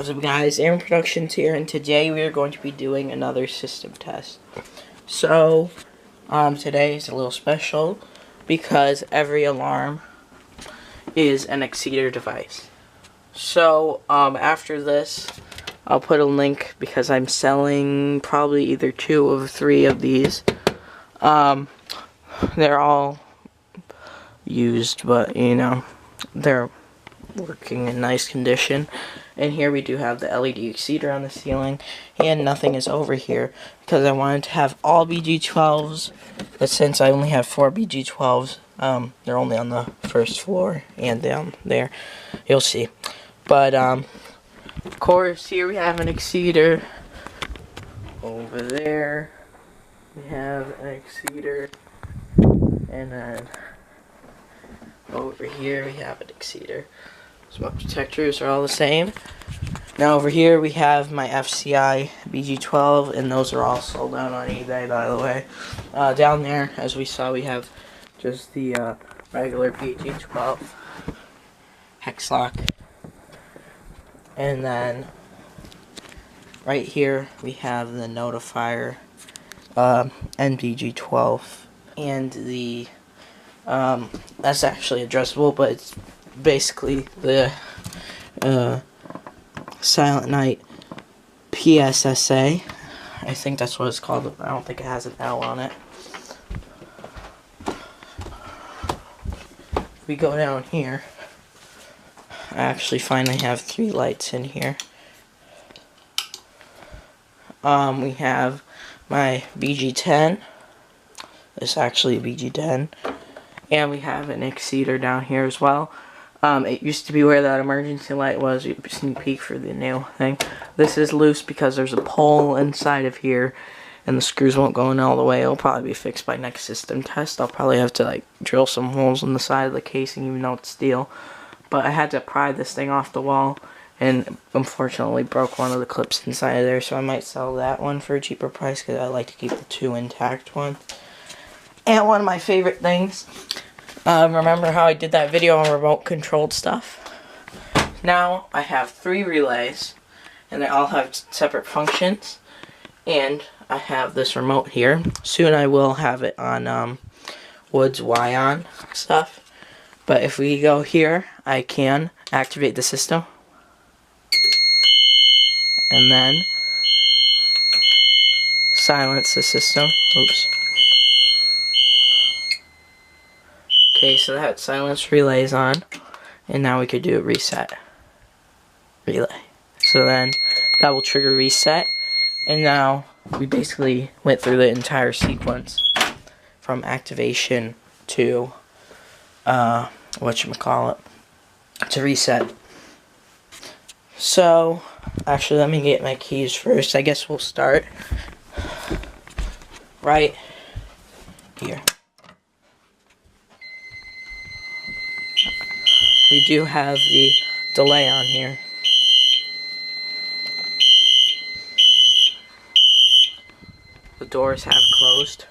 What's up, guys? Aaron Productions here, and today we are going to be doing another system test. So, today is a little special because every alarm is an Exceeder device. So, after this, I'll put a link because I'm selling probably either 2 or 3 of these. They're all used, but you know, they're working in nice condition. And here we do have the LED Exceeder on the ceiling, and nothing is over here because I wanted to have all BG12s, but since I only have 4 BG12s, they're only on the first floor and down there. You'll see. But of course, here we have an Exceeder. Over there we have an Exceeder, and then over here we have an Exceeder. Smoke detectors are all the same. Now over here we have my FCI BG12, and those are all sold out on eBay, by the way. Down there, as we saw, we have just the regular BG12 hex lock. And then right here we have the notifier NBG12, and the that's actually adjustable, but it's basically the Silent Night PSSA. I think that's what it's called. I don't think it has an L on it. If we go down here, I actually finally have 3 lights in here. We have my BG10. It's actually a BG10. And we have an Exceeder down here as well. It used to be where that emergency light was. You sneak peek for the new thing. This is loose because there's a pole inside of here, and the screws won't go in all the way. It'll probably be fixed by next system test. I'll probably have to like drill some holes in the side of the casing, even though it's steel. But I had to pry this thing off the wall, and unfortunately broke one of the clips inside of there. So I might sell that one for a cheaper price because I like to keep the 2 intact ones. And one of my favorite things. Remember how I did that video on remote controlled stuff? Now I have 3 relays, and they all have separate functions, and I have this remote here. Soon I will have it on Woods Y-On stuff, but if we go here, I can activate the system, and then silence the system. Oops. Okay, so that silence relay is on, and now we could do a reset relay. So then that will trigger reset, and now we basically went through the entire sequence from activation to whatchamacallit, to reset. So actually, let me get my keys first. I guess we'll start right here. We do have the delay on here. The doors have closed.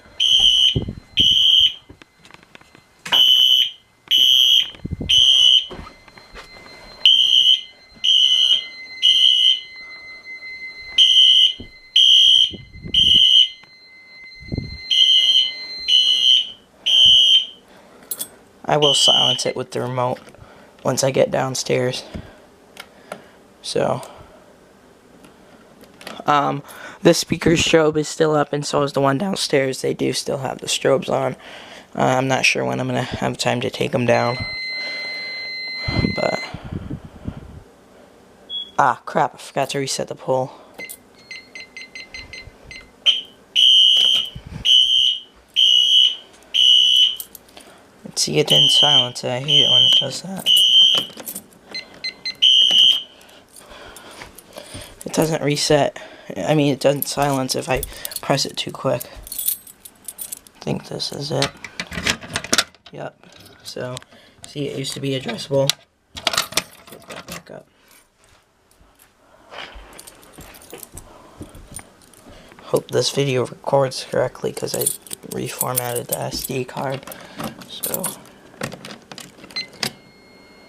I will silence it with the remote once I get downstairs. So, this speaker's strobe is still up, and so is the one downstairs. They do still have the strobes on. I'm not sure when I'm going to have time to take them down. But, crap, I forgot to reset the pole. See, it didn't silence it. I hate it when it does that. It doesn't reset. I mean, it doesn't silence if I press it too quick. I think this is it. Yep. So, see, it used to be adjustable. Get that back up. Hope this video records correctly because I reformatted the SD card. So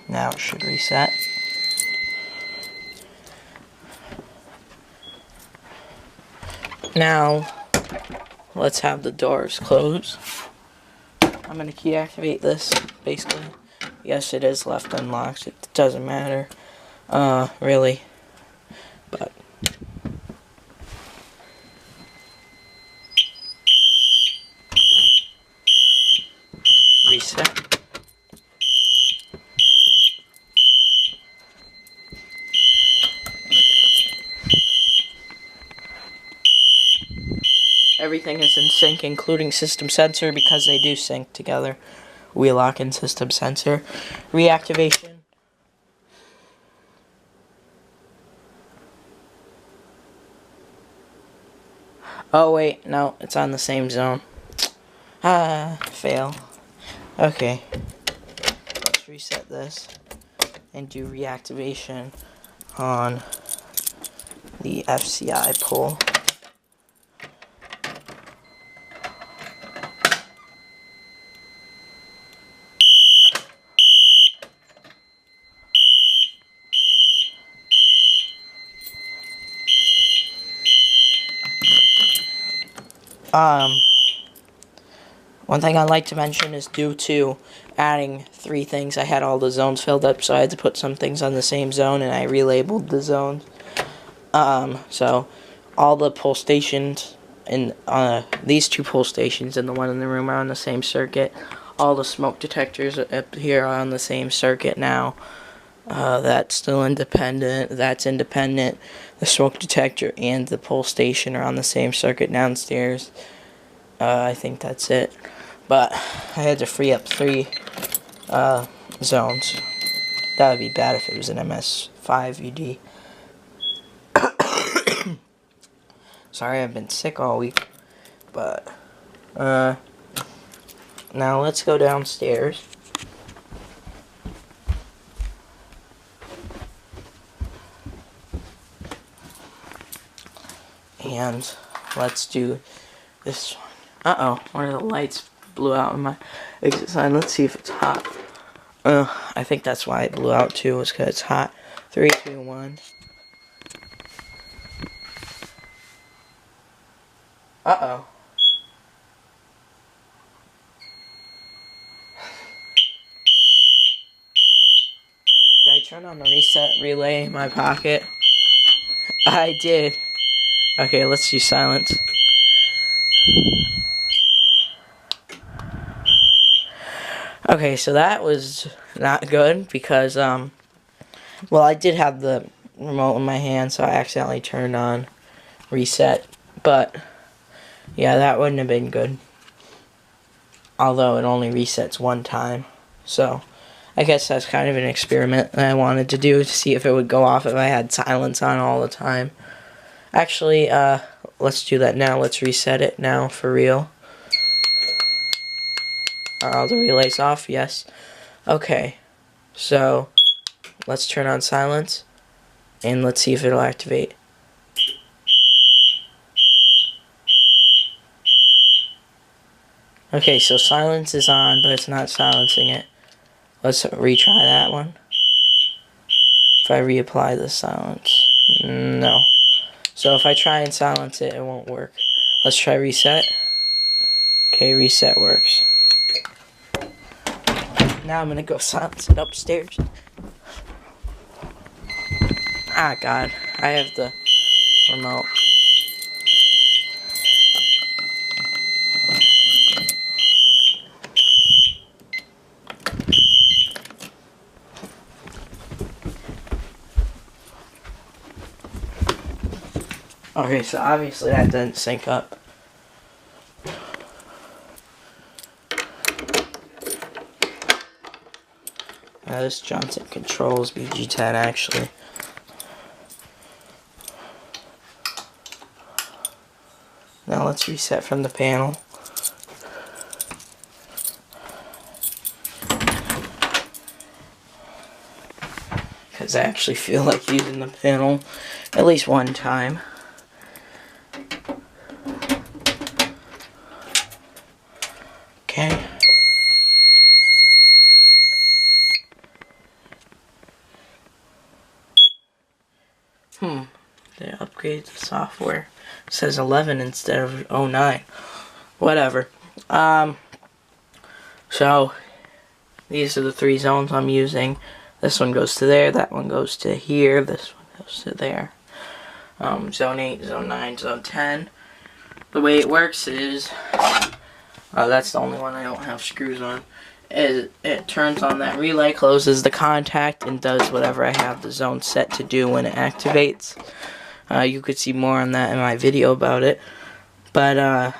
now it should reset. Now, let's have the doors closed. I'm going to key activate this, basically. Yes, it is left unlocked. It doesn't matter, really. But reset. Everything is in sync, including system sensor, because they do sync together. Wheelock and system sensor. Reactivation. Oh wait, no, it's on the same zone. Ah, fail. Okay. Let's reset this and do reactivation on the FCI pull. One thing I'd like to mention is due to adding 3 things, I had all the zones filled up, so I had to put some things on the same zone, and I relabeled the zones. So all the pull stations in these 2 pull stations and the one in the room are on the same circuit. All the smoke detectors up here are on the same circuit now. That's still independent. That's independent. The smoke detector and the pull station are on the same circuit downstairs. I think that's it. But I had to free up 3 zones. That would be bad if it was an MS5 UD. Sorry, I've been sick all week. But, now let's go downstairs. And let's do this one. Uh-oh, one of the lights blew out in my exit sign. Let's see if it's hot. I think that's why it blew out too, was because it's hot. 3, 2, 1. Uh-oh. Did I turn on the reset relay in my pocket? I did. Okay, let's use silence. Okay, so that was not good because, well, I did have the remote in my hand, so I accidentally turned on reset. But, yeah, that wouldn't have been good. Although it only resets 1 time. So, I guess that's kind of an experiment that I wanted to do to see if it would go off if I had silence on all the time. Actually, let's do that now. Let's reset it now for real. Are all the relays off? Yes. Okay. So, let's turn on silence. And let's see if it'll activate. Okay, so silence is on, but it's not silencing it. Let's retry that one. If I reapply the silence. No. So if I try and silence it, it won't work. Let's try reset. Okay, reset works. Now I'm gonna go silence it upstairs. Ah, God. I have the remote. Okay, so obviously that didn't sync up. Now this Johnson controls BG10 actually. Now let's reset from the panel. Because I actually feel like using the panel at least 1 time. Okay. They upgrade the software. It says 11 instead of 09. Whatever. So these are the 3 zones I'm using. This one goes to there, that one goes to here, this one goes to there. Zone 8, Zone 9, Zone 10. The way it works is, that's the only one I don't have screws on, is it turns on that relay, closes the contact, and does whatever I have the zone set to do when it activates. You could see more on that in my video about it. But,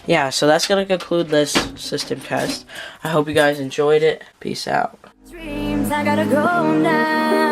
yeah, so that's going to conclude this system test. I hope you guys enjoyed it. Peace out. Dreams, I gotta go now.